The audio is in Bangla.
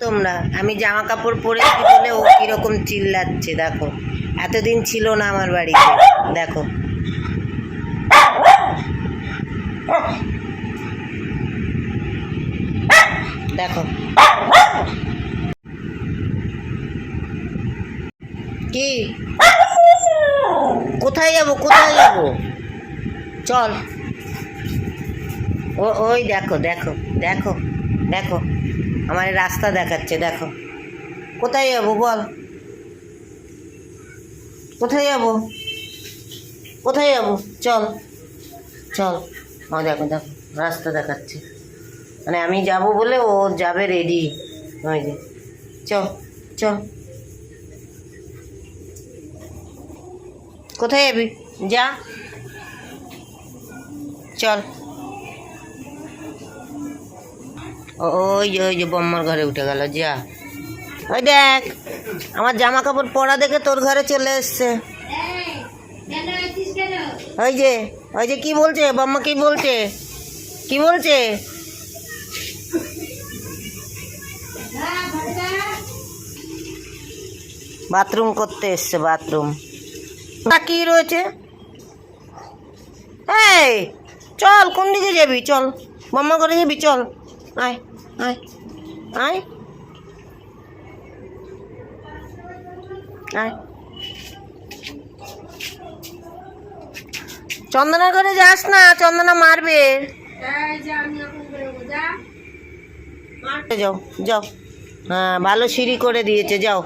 তোমরা আমি জামা কাপড় পরেছি বলে ও কিরকম চিল্লাচ্ছে দেখো। এতদিন ছিল না আমার বাড়িতে, দেখো দেখো কি কোথায় যাবো কোথায় যাবো, চল। ওই দেখো দেখো দেখো দেখো আমার রাস্তা দেখাচ্ছে, দেখো কোথায় যাবো বল, কোথায় যাবো কোথায় যাবো, চল চল। ও দেখো দেখো রাস্তা দেখাচ্ছে, মানে আমি যাব বলে ও যাবে রেডি। ওই যে চল চল, কোথায় যাবি যা, চল। ওই যে বম্মার ঘরে উঠে গেল, যা। ওই দেখ আমার জামা কাপড় পরা দেখে তোর ঘরে চলে এসছে। ওই যে কি বলছে বম্মা, কি বলছে কি বলছে, বাথরুম করতে এসছে, বাথরুম কি রয়েছে। এই চল, কোন দিকে যাবি, চল বম্মা ঘরে যাবি, চল আয় আয় আয় আয়। চন্দনার ঘরে যাস না, চন্দনা মারবে। যাও যাও, হ্যাঁ ভালো সিঁড়ি করে দিয়েছে, যাও।